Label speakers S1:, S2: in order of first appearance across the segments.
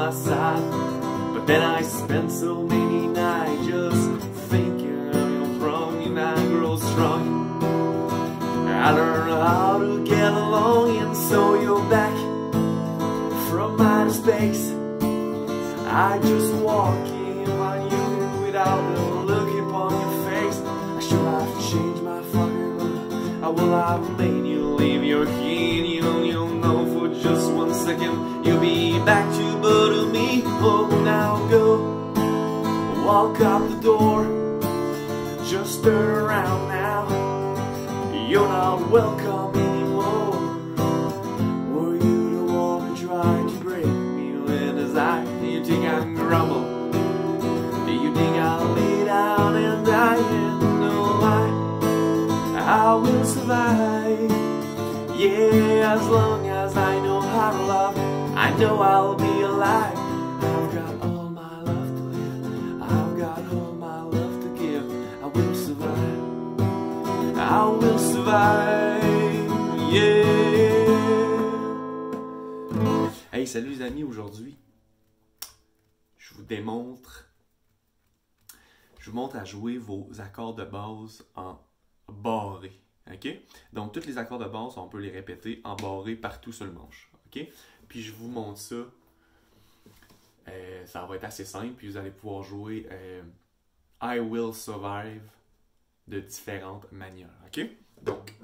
S1: my side. But then I spent so many nights just thinking of your wrong, and I grow strong. I learned how to get along, and so you're back from outer space. I just walk in on you without a look upon your face. I should have changed my fucking mind. I will have made you leave your key, and you'll know for just 1 second you'll be back to bother me. Oh, now go, walk out the door, just turn around now. You're not welcome anymore. Were you the one who tried to break me with his eye? Do you think I grumble? Do you think I'll lay down and die? And no lie, I will survive. Yeah, as long as I know how to love, I know I'll be alive. I've got all my love to live, I've got all my love to give. I will survive, I will survive, yeah. Hey, salut les amis, aujourd'hui, je vous montre à jouer vos accords de base en barré, ok? Donc, tous les accords de base, on peut les répéter en barré partout sur le manche, ok? Puis, je vous montre ça, ça va être assez simple, puis vous allez pouvoir jouer I Will Survive de différentes manières, ok? Donc,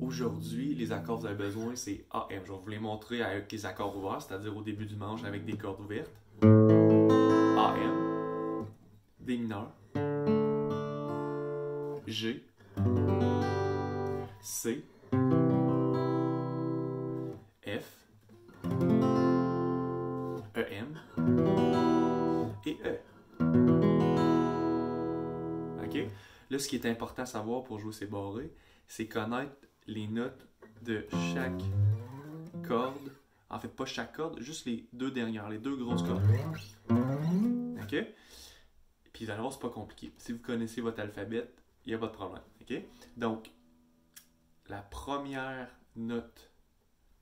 S1: aujourd'hui, les accords que vous avez besoin, c'est AM. Je vais vous les montrer avec les accords ouverts, c'est-à-dire au début du manche avec des cordes ouvertes. AM, D mineur, G, C, F, EM et E. OK? Là, ce qui est important à savoir pour jouer ces barrés, c'est connaître les notes de chaque corde. En fait, pas chaque corde, juste les deux dernières, les deux grosses cordes. OK? Puis vous allez voir, c'est pas compliqué. Si vous connaissez votre alphabet, il n'y a pas de problème. OK? Donc, la première note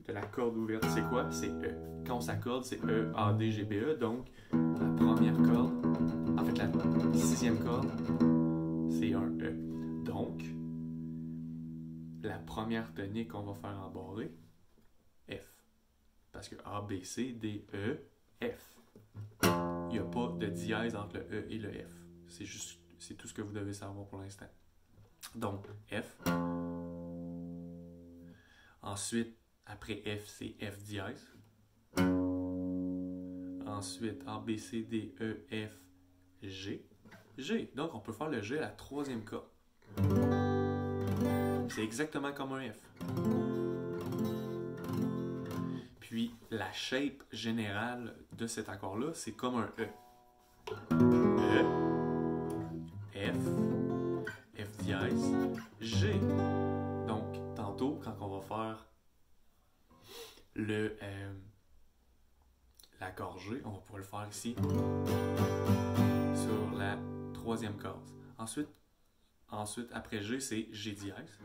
S1: de la corde ouverte, c'est quoi? C'est E. Quand on s'accorde, c'est E, A, D, G, B, E. Donc, la première corde, en fait, la 6e corde, c'est un E. Donc, la première tonique qu'on va faire en barré, F. Parce que A, B, C, D, E, F. Il n'y a pas de dièse entre le E et le F. C'est tout ce que vous devez savoir pour l'instant. Donc, F. Ensuite, après F, c'est F dièse. Ensuite, A, B, C, D, E, F, G. G. Donc, on peut faire le G à la 3e corde. C'est exactement comme un F. Puis, la shape générale de cet accord-là, c'est comme un E. E, F, F dièse, G. Donc, tantôt, quand on va faire l'accord G, on va pouvoir le faire ici, sur la 3e corde. Ensuite, après G, c'est G dièse.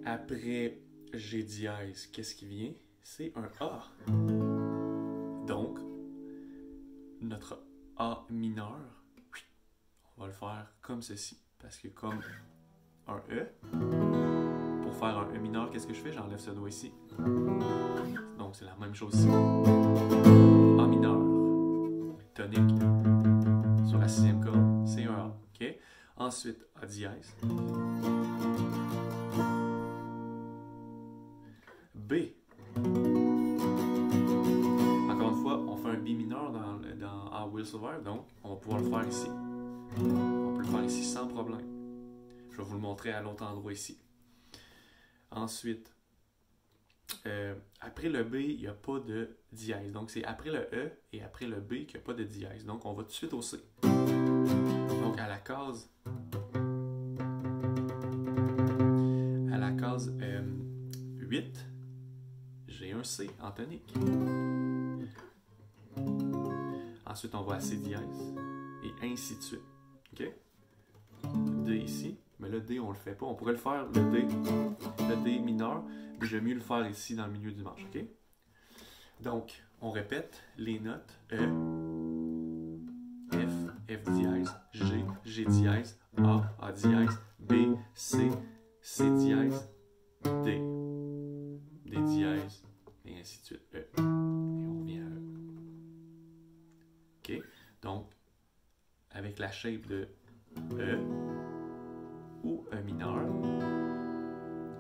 S1: Après G dièse, qu'est-ce qui vient? C'est un A. Donc, notre A mineur, on va le faire comme ceci. Parce que comme un E, pour faire un E mineur, qu'est-ce que je fais? J'enlève ce doigt ici. Donc, c'est la même chose ici. A mineur, tonique, sur la 6e corde, c'est un A. Okay? Ensuite, A dièse. B. Encore une fois, on fait un B mineur dans I Will Survive, donc on va pouvoir le faire ici. On peut le faire ici sans problème. Je vais vous le montrer à l'autre endroit ici. Ensuite, après le B, il n'y a pas de dièse. Donc, c'est après le E et après le B qu'il n'y a pas de dièse. Donc, on va tout de suite au C. Donc, à la case 8, j'ai un C en tonique. Ensuite, on va à C dièse et ainsi de suite. OK? D ici. Mais le D, on le fait pas. On pourrait le faire, le D mineur, mais j'aime mieux le faire ici dans le milieu du manche. OK? Donc, on répète les notes E, F, F dièse, G, G dièse, A, A dièse, B, C, C dièse, D, D dièse, et ainsi de suite. E. Et on revient à E. OK? Donc, avec la shape de E ou E mineur,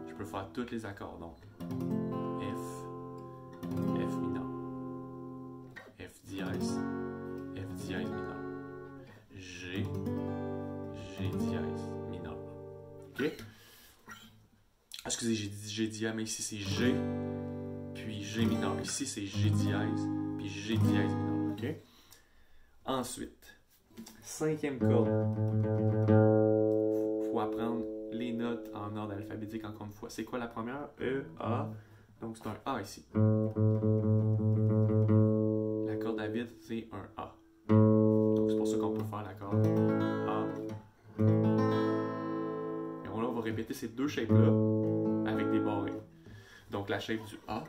S1: je peux faire tous les accords. Donc, F, F mineur, F dièse mineur, G, G dièse mineur. OK? Excusez, j'ai dit G dièse, mais ici c'est G, puis G mineur. Ici c'est G dièse, puis G dièse mineur. OK? Ensuite, cinquième corde. Il faut apprendre les notes en ordre alphabétique encore une fois. C'est quoi la première? E, A. Donc c'est un A ici. La corde à vide, c'est un A. Donc c'est pour ça qu'on peut faire l'accord A. Et on va répéter ces deux shapes-là avec des barrés. Donc la shape du A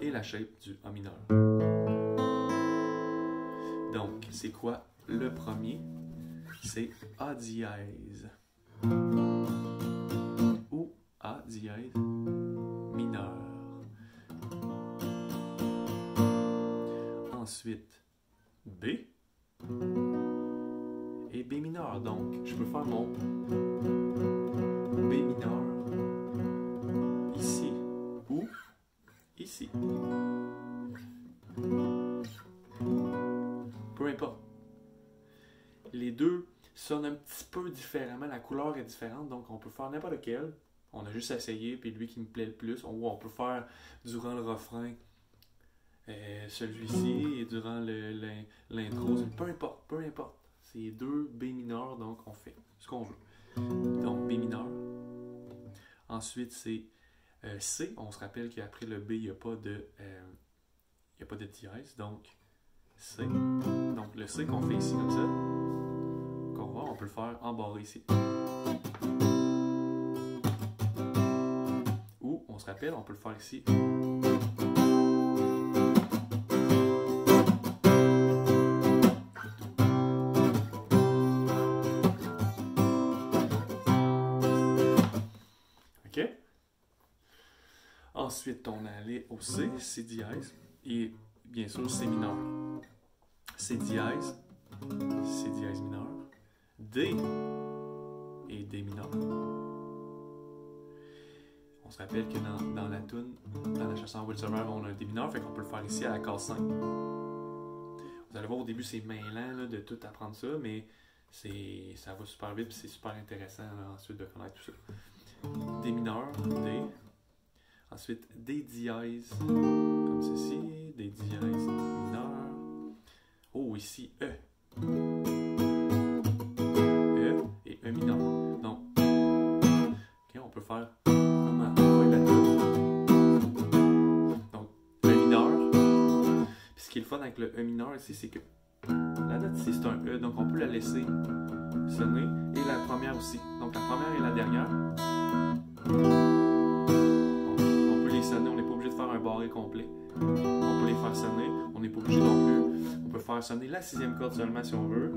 S1: et la shape du A mineur. Donc, c'est quoi le premier? C'est A dièse ou A dièse mineur. Ensuite, B et B mineur. Donc, je peux faire mon B mineur ici ou ici. Peu importe. Les deux sonnent un petit peu différemment, la couleur est différente, donc on peut faire n'importe lequel. On a juste à essayer, puis lui qui me plaît le plus, on peut faire durant le refrain celui-ci et durant l'intro, peu importe. C'est deux B mineurs, donc on fait ce qu'on veut. Donc B mineur. Ensuite c'est C, on se rappelle qu'après le B, il n'y a pas de dièse, donc C. Donc le C qu'on fait ici comme ça, qu'on voit, on peut le faire embarré ici. Ou on se rappelle, on peut le faire ici. OK? Ensuite, on allait au C, C dièse, et bien sûr C mineur. C dièse mineur, D et D mineur. On se rappelle que dans la toune, dans la chanson Will Survive, on a un D mineur, fait qu'on peut le faire ici à la case 5. Vous allez voir au début c'est mêlant là, de tout apprendre ça, mais ça va super vite et c'est super intéressant là, ensuite de connaître tout ça. D mineur, D. Ensuite D dièse, comme ceci, D dièse mineur. Oh, ici, E. E et E mineur. Donc, okay, on peut faire comment? La donc, E mineur. Puis ce qui est le fun avec le E mineur ici, c'est que la note ici, c'est un E, donc on peut la laisser sonner. Et la première aussi. Donc, la première et la dernière. On peut les sonner, on n'est pas obligé de faire un barré complet. On peut les faire sonner, on n'est pas obligé non plus. On peut faire sonner la sixième corde seulement si on veut.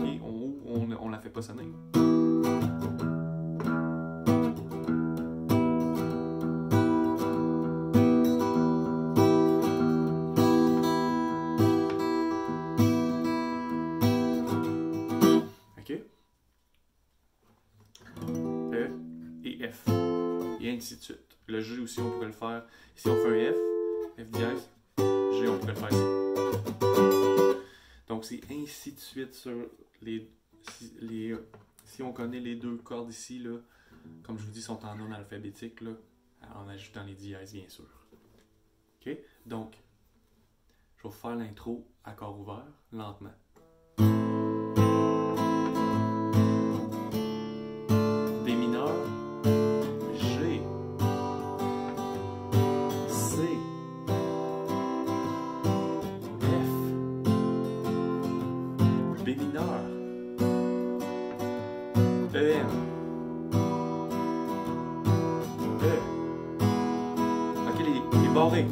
S1: Et on la fait pas sonner. OK? E et F. Et ainsi de suite. Le G aussi, on pourrait le faire. Si on fait un F, F dièse, G, on pourrait le faire ici. Donc, c'est ainsi de suite sur si on connaît les deux cordes ici, là, comme je vous dis, sont en ordre alphabétique, là, en ajoutant les dièses, bien sûr. OK? Donc, je vais vous faire l'intro à corps ouvert, lentement. D mineur, G, C, F, B mineur, EM, E. OK? barré.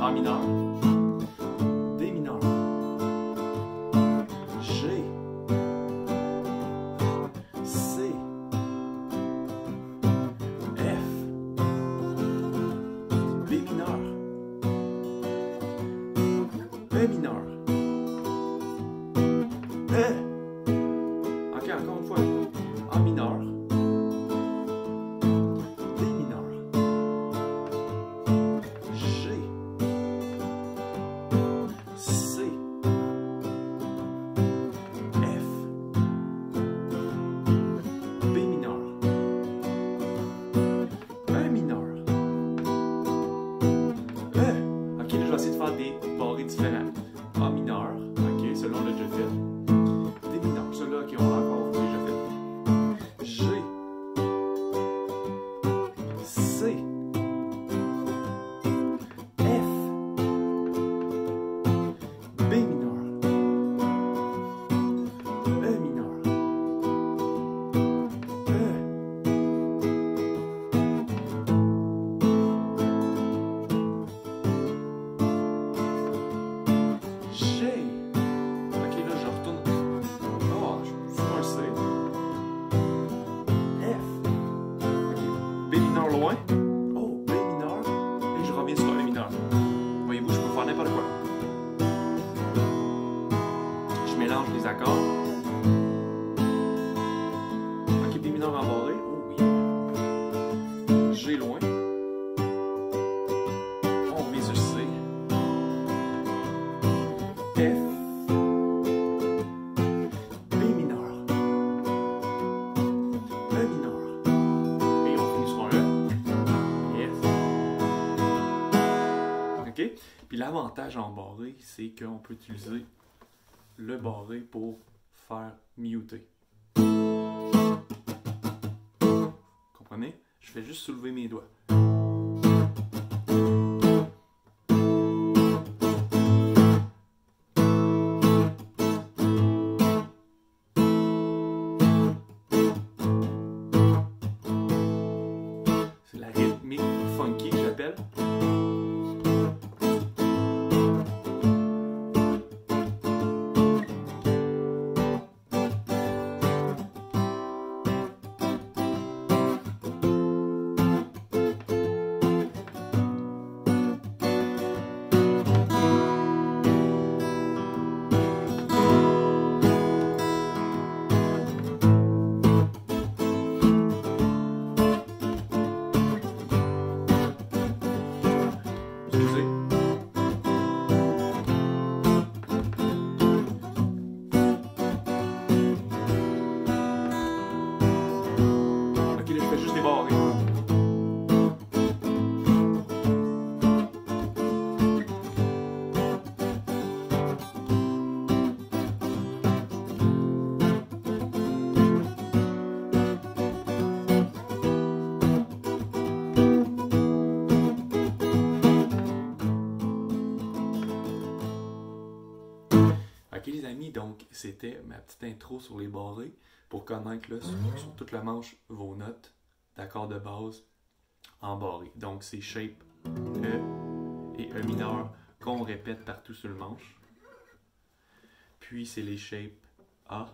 S1: A mineur. D mineur. G. C. F. B mineur. E mineur. E. Ok, encore une fois. A mineur. D mineur. G. C. F. B mineur. E mineur. E. Ok, là, je vais essayer de faire des barrés différents. A mineur. Ok, celui-là, on l'a déjà fait. D mineur. Celui-là, ok, on l'a encore déjà fait. G. C. F. B mineur. E mineur. E. G. Ok, là, je retourne. Oh, je suis un C. F. Ok. B mineur loin. Oh, B mineur. Et je reviens sur E mineur. Voyez-vous, je peux faire n'importe quoi. Je mélange les accords. Ok, B mineur embarré. Oh oui. G loin. On revient sur C. F. B mineur. E mineur. Et on finit sur un E. Yes. OK? Puis l'avantage en barré, c'est qu'on peut utiliser le barré pour faire muter. Comprenez? Je fais juste soulever mes doigts. C'est la rythmique funky que j'appelle. Excusez. Ok, là, je fais juste des barrés. Ok les amis, donc c'était ma petite intro sur les barrés pour connaître là, sur toute la manche vos notes d'accords de base en barré. Donc c'est shape E et E mineur qu'on répète partout sur le manche. Puis c'est les shapes A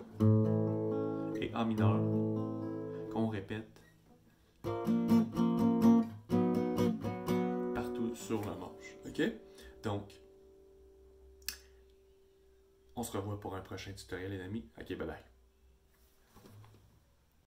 S1: et A mineur qu'on répète partout sur le manche. Ok? Donc on se revoit pour un prochain tutoriel les amis. Ok, bye bye.